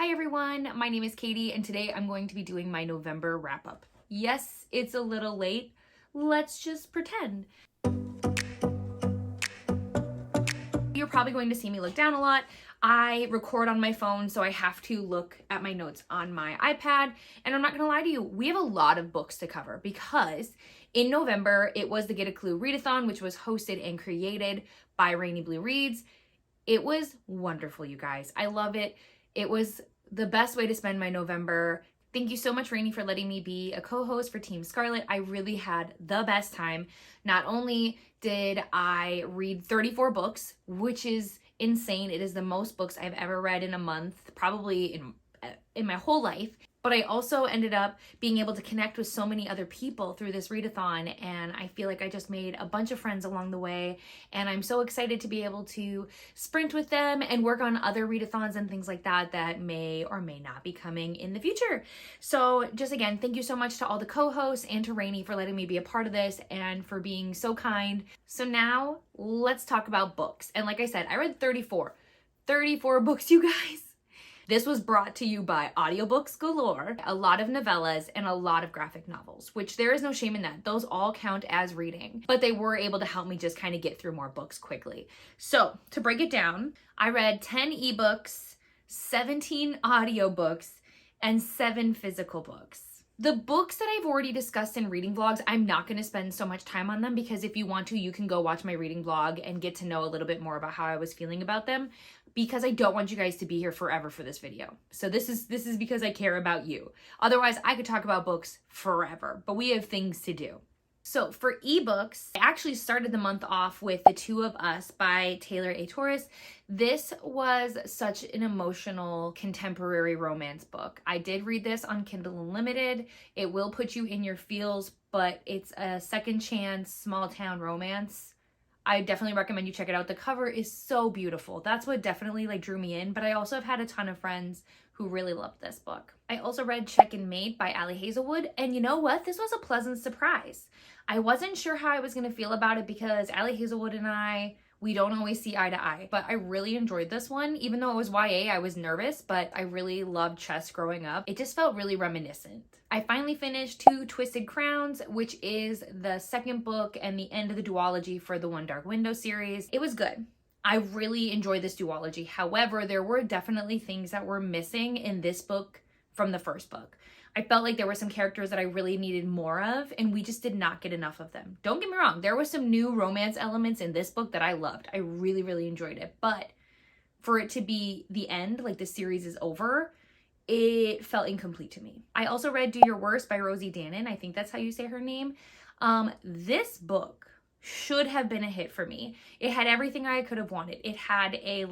Hi everyone, my name is Katie and today I'm going to be doing my November wrap up. Yes, it's a little late. Let's just pretend. You're probably going to see me look down a lot. I record on my phone, so I have to look at my notes on my iPad. And I'm not gonna lie to you, we have a lot of books to cover because in November, it was the Get A Clue Readathon, which was hosted and created by Rainy Blue Reads. It was wonderful, you guys. I love it. It was the best way to spend my November. Thank you so much, Rainy, for letting me be a co-host for Team Scarlet. I really had the best time. Not only did I read 34 books, which is insane. It is the most books I've ever read in a month, probably in my whole life. But I also ended up being able to connect with so many other people through this readathon, and I feel like I just made a bunch of friends along the way, and I'm so excited to be able to sprint with them and work on other readathons and things like that that may or may not be coming in the future. So just again, thank you so much to all the co-hosts and to Rainy for letting me be a part of this and for being so kind. So now let's talk about books. And like I said, I read 34 books, you guys. This was brought to you by audiobooks galore, a lot of novellas, and a lot of graphic novels, which there is no shame in that. Those all count as reading, but they were able to help me just kind of get through more books quickly. So to break it down, I read 10 ebooks, 17 audiobooks, and 7 physical books. The books that I've already discussed in reading vlogs, I'm not going to spend so much time on them because if you want to, you can go watch my reading vlog and get to know a little bit more about how I was feeling about them, because I don't want you guys to be here forever for this video. So this is because I care about you. Otherwise, I could talk about books forever, but we have things to do. So for ebooks, I actually started the month off with The Two of Us by Taylor A. Torres. This was such an emotional contemporary romance book. I did read this on Kindle Unlimited. It will put you in your feels, but it's a second chance small town romance. I definitely recommend you check it out. The cover is so beautiful. That's what definitely drew me in, but I also have had a ton of friends who really loved this book. I also read Check and Mate by Ali Hazelwood, and you know what? This was a pleasant surprise. I wasn't sure how I was going to feel about it because Ali Hazelwood and we don't always see eye to eye, but I really enjoyed this one. Even though it was YA, I was nervous, but I really loved chess growing up. It just felt really reminiscent. I finally finished Two Twisted Crowns, which is the second book and the end of the duology for the One Dark Window series. It was good. I really enjoyed this duology. However, there were definitely things that were missing in this book from the first book. I felt like there were some characters that I really needed more of, and we just did not get enough of them. Don't get me wrong, there were some new romance elements in this book that I loved. I really, really enjoyed it. But for it to be the end, like the series is over, it felt incomplete to me. I also read Do Your Worst by Rosie Danan. I think that's how you say her name. This book should have been a hit for me. It had everything I could have wanted. It had a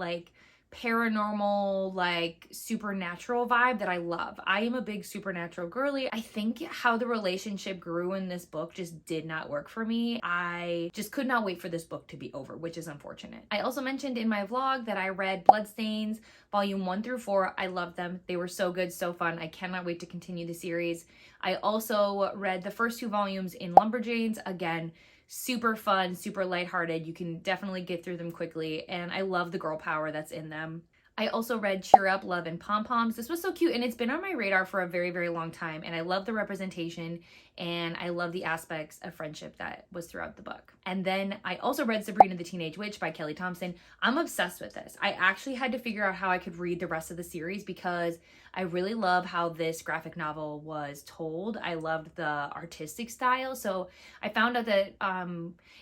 paranormal, supernatural vibe that I love. I am a big supernatural girly. I think how the relationship grew in this book just did not work for me. I just could not wait for this book to be over, which is unfortunate. I also mentioned in my vlog that I read Bloodstains, volume 1 through 4. I loved them. They were so good, so fun. I cannot wait to continue the series. I also read the first 2 volumes in Lumberjanes. Again, super fun, super lighthearted. You can definitely get through them quickly, and I love the girl power that's in them. I also read Cheer Up, Love, and Pom Poms. This was so cute, and it's been on my radar for a very, very long time, and I love the representation, and I love the aspects of friendship that was throughout the book. And then I also read Sabrina the Teenage Witch by Kelly Thompson. I'm obsessed with this. I actually had to figure out how I could read the rest of the series because I really love how this graphic novel was told. I loved the artistic style. So I found out that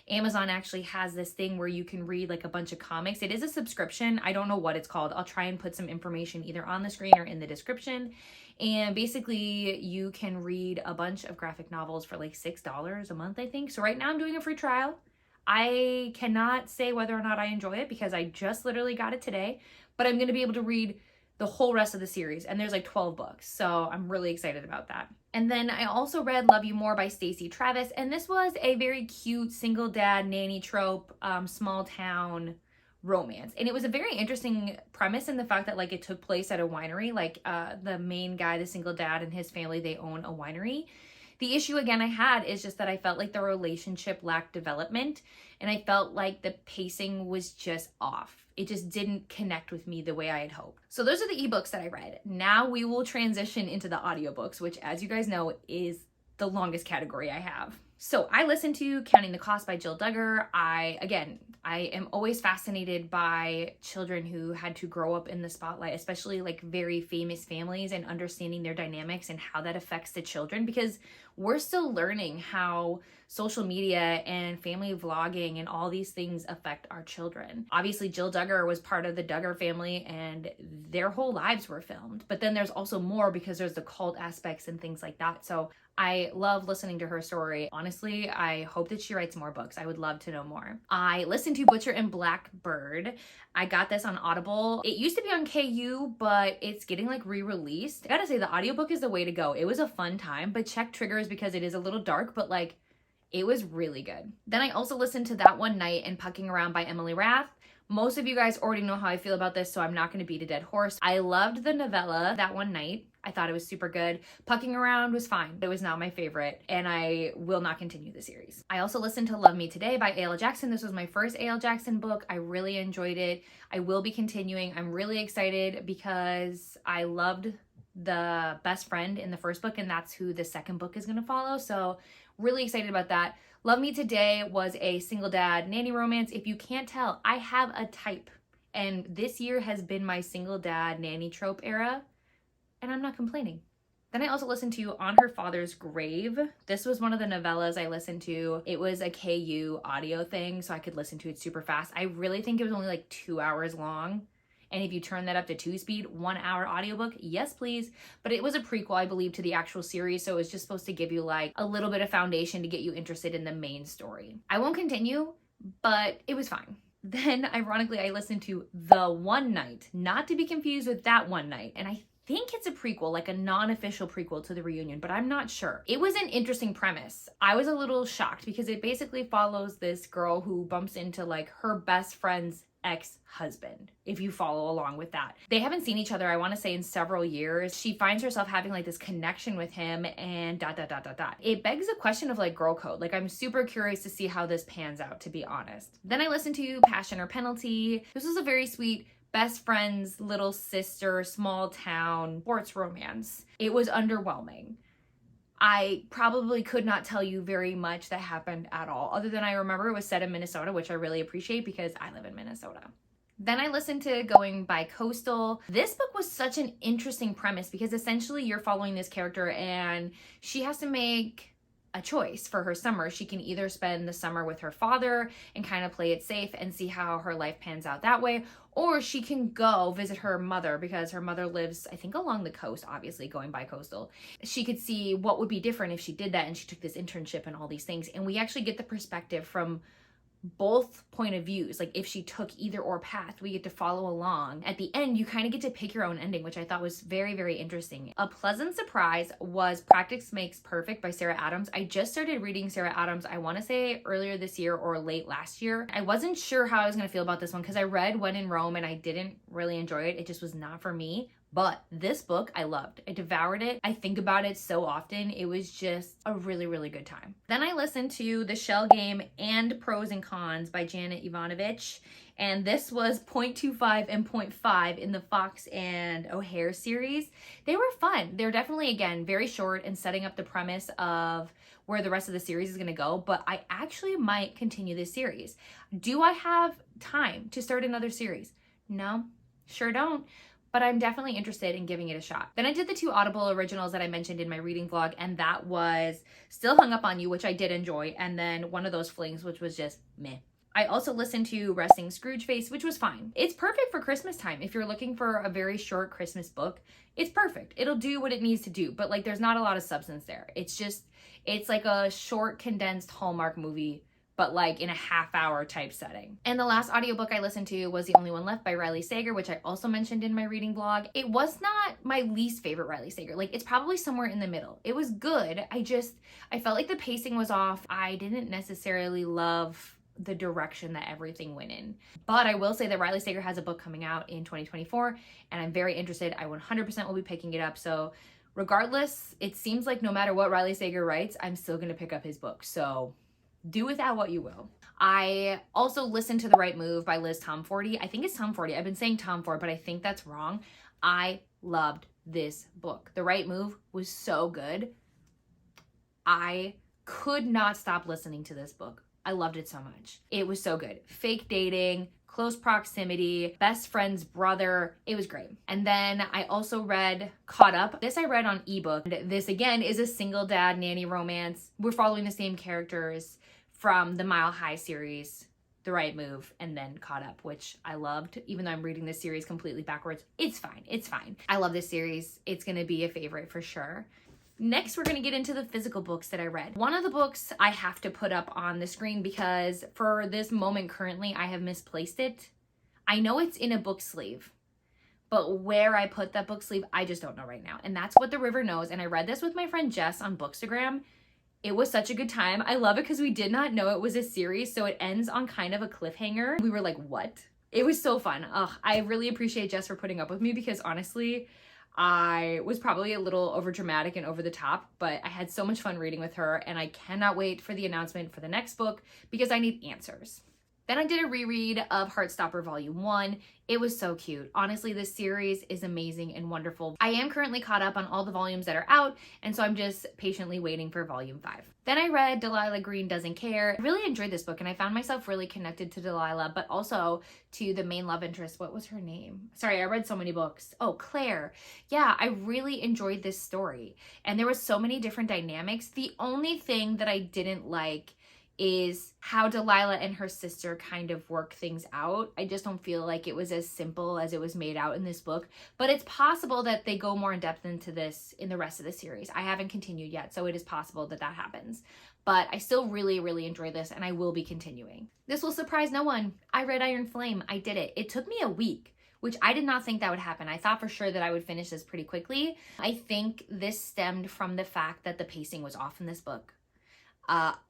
Amazon actually has this thing where you can read a bunch of comics. It is a subscription. I don't know what it's called. I'll try and put some information either on the screen or in the description. And basically you can read a bunch of graphic novels for $6 a month, I think. So right now I'm doing a free trial. I cannot say whether or not I enjoy it because I just literally got it today, but I'm going to be able to read the whole rest of the series, and there's 12 books, so I'm really excited about that. And then I also read Love You More by Stacey Travis, and this was a very cute single dad nanny trope, small town romance. And it was a very interesting premise in the fact that it took place at a winery. The main guy, the single dad, and his family, they own a winery. The issue again I had is just that I felt like the relationship lacked development, and I felt like the pacing was just off. It just didn't connect with me the way I had hoped. So those are the ebooks that I read. Now we will transition into the audiobooks, which, as you guys know, is the longest category I have. So I listened to Counting the Cost by Jill Duggar. I am always fascinated by children who had to grow up in the spotlight, especially like very famous families, and understanding their dynamics and how that affects the children, because we're still learning how social media and family vlogging and all these things affect our children. Obviously, Jill Duggar was part of the Duggar family and their whole lives were filmed. But then there's also more because there's the cult aspects and things like that. So I love listening to her story. Honestly, I hope that she writes more books. I would love to know more. I listened to Butcher and Blackbird. I got this on Audible. It used to be on KU, but it's getting like re-released. I gotta say, the audiobook is the way to go. It was a fun time, but check triggers because it is a little dark, but like it was really good. Then I also listened to That One Night and Pucking Around by Emily Rath. Most of you guys already know how I feel about this, so I'm not going to beat a dead horse. I loved the novella That One Night. I thought it was super good. Pucking Around was fine. It was not my favorite, and I will not continue the series. I also listened to Love Me Today by A.L. Jackson. This was my first A.L. Jackson book. I really enjoyed it. I will be continuing. I'm really excited because I loved the best friend in the first book, and that's who the second book is going to follow. So really excited about that. Love Me Today was a single dad nanny romance. If you can't tell, I have a type, and this year has been my single dad nanny trope era, and I'm not complaining. Then I also listened to On Her Father's Grave. This was one of the novellas I listened to. It was a KU audio thing, so I could listen to it super fast. I really think it was only like 2 hours long. And if you turn that up to 2-speed, 1 hour audiobook, yes, please. But it was a prequel, I believe, to the actual series. So it was just supposed to give you like a little bit of foundation to get you interested in the main story. I won't continue, but it was fine. Then, ironically, I listened to The One Night, not to be confused with That One Night. And I think it's a prequel, like a non-official prequel to the reunion, but I'm not sure. It was an interesting premise. I was a little shocked because it basically follows this girl who bumps into like her best friend's ex-husband, if you follow along with that. They haven't seen each other, I want to say, in several years. She finds herself having like this connection with him and ... It begs a question of like girl code. Like, I'm super curious to see how this pans out, to be honest. Then I listened to Passion or Penalty. This was a very sweet best friend's little sister, small town sports romance. It was underwhelming. I probably could not tell you very much that happened at all, other than I remember it was set in Minnesota, which I really appreciate because I live in Minnesota. Then I listened to Going Bi-Coastal. This book was such an interesting premise because essentially you're following this character and she has to make a choice for her summer. She can either spend the summer with her father and kind of play it safe and see how her life pans out that way, or she can go visit her mother because her mother lives, I think, along the coast, obviously going bi-coastal. She could see what would be different if she did that, and she took this internship and all these things. And we actually get the perspective from both point of views. Like, if she took either or path, we get to follow along. At the end, you kind of get to pick your own ending, which I thought was very, very interesting. A pleasant surprise was Practice Makes Perfect by Sarah Adams. I just started reading Sarah Adams, I want to say earlier this year or late last year. I wasn't sure how I was going to feel about this one because I read When in Rome and I didn't really enjoy it. It just was not for me. But this book, I loved. I devoured it. I think about it so often. It was just a really, really good time. Then I listened to The Shell Game and Pros and Cons by Janet Ivanovich. And this was 0.25 and 0.5 in the Fox and O'Hare series. They were fun. They're definitely, again, very short and setting up the premise of where the rest of the series is going to go. But I actually might continue this series. Do I have time to start another series? No, sure don't. But I'm definitely interested in giving it a shot. Then I did the 2 Audible originals that I mentioned in my reading vlog, and that was Still Hung Up on You, which I did enjoy, and then One of Those Flings, which was just meh. I also listened to Resting Scrooge Face, which was fine. It's perfect for Christmas time. If you're looking for a very short Christmas book, it's perfect. It'll do what it needs to do, but like there's not a lot of substance there. It's like a short, condensed Hallmark movie, but like in a half-hour type setting. And the last audiobook I listened to was The Only One Left by Riley Sager, which I also mentioned in my reading vlog. It was not my least favorite Riley Sager. Like, it's probably somewhere in the middle. It was good. I felt like the pacing was off. I didn't necessarily love the direction that everything went in. But I will say that Riley Sager has a book coming out in 2024, and I'm very interested. I 100% will be picking it up. So regardless, it seems like no matter what Riley Sager writes, I'm still gonna pick up his book. So Do with that what you will. I also listened to The Right Move by Liz Tomforty. I think it's Tomforty. I've been saying Tomford, but I think that's wrong. I loved this book. The Right Move was so good. I could not stop listening to this book. I loved it so much. It was so good. Fake dating, close proximity, best friend's brother. It was great. And then I also read Caught Up. This I read on ebook. This again is a single dad nanny romance. We're following the same characters from the Mile High series, The Right Move, and then Caught Up, which I loved. Even though I'm reading this series completely backwards, it's fine. It's fine. I love this series. It's gonna be a favorite for sure. Next, we're gonna get into the physical books that I read. One of the books I have to put up on the screen because for this moment currently, I have misplaced it. I know it's in a book sleeve, but where I put that book sleeve, I just don't know right now. And that's What the River Knows. And I read this with my friend Jess on Bookstagram. It was such a good time. I love it because we did not know it was a series, so it ends on kind of a cliffhanger. We were like, what? It was so fun. Ugh, I really appreciate Jess for putting up with me because honestly, I was probably a little over dramatic and over the top, but I had so much fun reading with her, and I cannot wait for the announcement for the next book because I need answers. Then I did a reread of Heartstopper Volume 1. It was so cute. Honestly, this series is amazing and wonderful. I am currently caught up on all the volumes that are out, and so I'm just patiently waiting for Volume 5. Then I read Delilah Green Doesn't Care. I really enjoyed this book, and I found myself really connected to Delilah, but also to the main love interest. What was her name? Sorry, I read so many books. Oh, Claire. Yeah, I really enjoyed this story, and there was so many different dynamics. The only thing that I didn't like is how Delilah and her sister kind of work things out. I just don't feel like it was as simple as it was made out in this book, but it's possible that they go more in depth into this in the rest of the series. I haven't continued yet, so it is possible that that happens, but I still really, really enjoy this, and I will be continuing. This will surprise no one. I read Iron Flame. I did it. It took me a week, which I did not think that would happen. I thought for sure that I would finish this pretty quickly. I think this stemmed from the fact that the pacing was off in this book.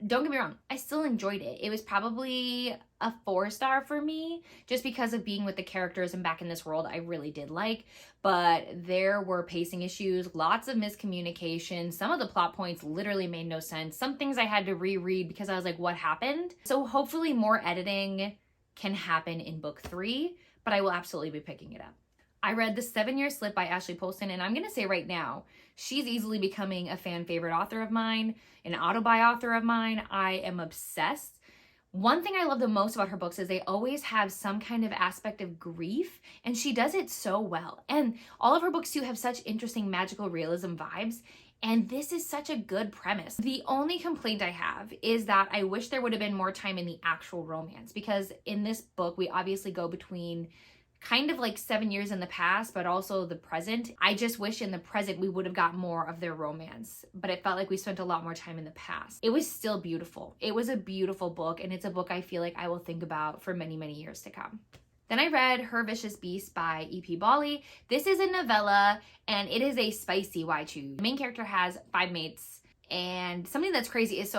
Don't get me wrong, I still enjoyed it. It was probably a 4-star for me just because of being with the characters and back in this world I really did like, but there were pacing issues, lots of miscommunication. Some of the plot points literally made no sense. Some things I had to reread because I was like, what happened? So hopefully more editing can happen in book 3, but I will absolutely be picking it up. I read The 7-Year Slip by Ashley Polston, and I'm going to say right now, she's easily becoming a fan favorite author of mine, an auto-buy author of mine. I am obsessed. One thing I love the most about her books is they always have some kind of aspect of grief, and she does it so well. And all of her books too have such interesting magical realism vibes, and this is such a good premise. The only complaint I have is that I wish there would have been more time in the actual romance, because in this book, we obviously go between kind of like 7 years in the past, but also the present. I just wish in the present we would have got more of their romance, but it felt like we spent a lot more time in the past. It was still beautiful. It was a beautiful book, and it's a book I feel like I will think about for many, many years to come. Then I read Her Vicious Beast by E.P. Bali. This is a novella, and it is a spicy why choose. The main character has 5 mates, and something that's crazy is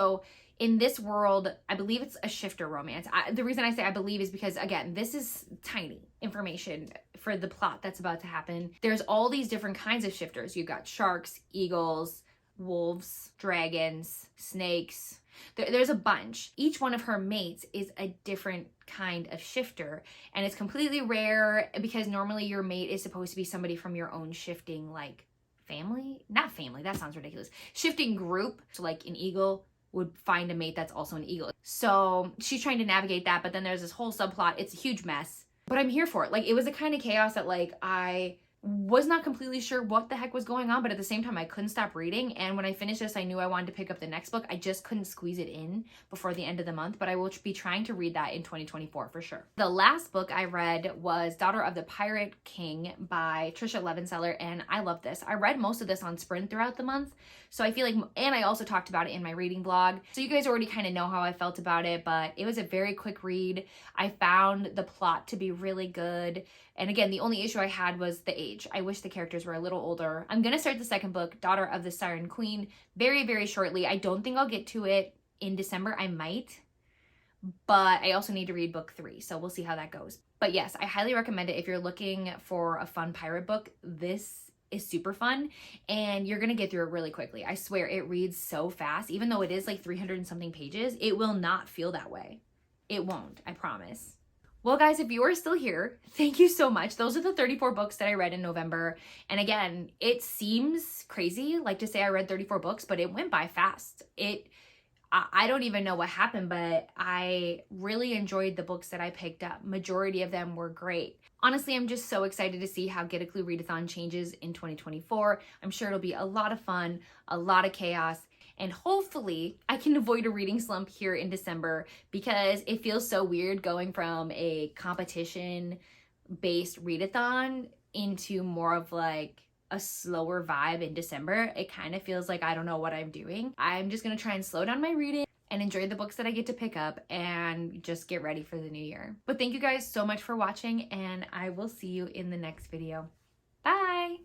in this world, I believe it's a shifter romance. The reason I say I believe is because, again, this is tiny information for the plot that's about to happen. There's all these different kinds of shifters. You've got sharks, eagles, wolves, dragons, snakes. There's a bunch. Each one of her mates is a different kind of shifter, and it's completely rare because normally your mate is supposed to be somebody from your own shifting, like, family? Not family, that sounds ridiculous. Shifting group. So like an eagle would find a mate that's also an eagle. So she's trying to navigate that, but then there's this whole subplot. It's a huge mess, but I'm here for it. Like, it was a kind of chaos that, like, I was not completely sure what the heck was going on, but at the same time I couldn't stop reading. And when I finished this, I knew I wanted to pick up the next book. I just couldn't squeeze it in before the end of the month, but I will be trying to read that in 2024 for sure. The last book I read was Daughter of the Pirate King by Trisha Levenseller, and I love this. I read most of this on sprint throughout the month, so I feel like, and I also talked about it in my reading blog, so you guys already kind of know how I felt about it, but it was a very quick read. I found the plot to be really good. And again, the only issue I had was the age. I wish the characters were a little older. I'm going to start the second book, Daughter of the Siren Queen, very, very shortly. I don't think I'll get to it in December. I might, but I also need to read book 3, so we'll see how that goes. But yes, I highly recommend it if you're looking for a fun pirate book. This is super fun, and you're gonna get through it really quickly. I swear, it reads so fast. Even though it is like 300 and something pages, it will not feel that way. It won't, I promise. Well, guys, if you are still here, thank you so much. Those are the 34 books that I read in November. And again, it seems crazy, like to say I read 34 books, but it went by fast. I don't even know what happened, but I really enjoyed the books that I picked up. Majority of them were great. Honestly, I'm just so excited to see how Get A Clue Readathon changes in 2024. I'm sure it'll be a lot of fun, a lot of chaos, and hopefully I can avoid a reading slump here in December, because it feels so weird going from a competition-based readathon into more of like a slower vibe in December. It kind of feels like I don't know what I'm doing. I'm just gonna try and slow down my reading and enjoy the books that I get to pick up and just get ready for the new year. But thank you guys so much for watching, and I will see you in the next video. Bye!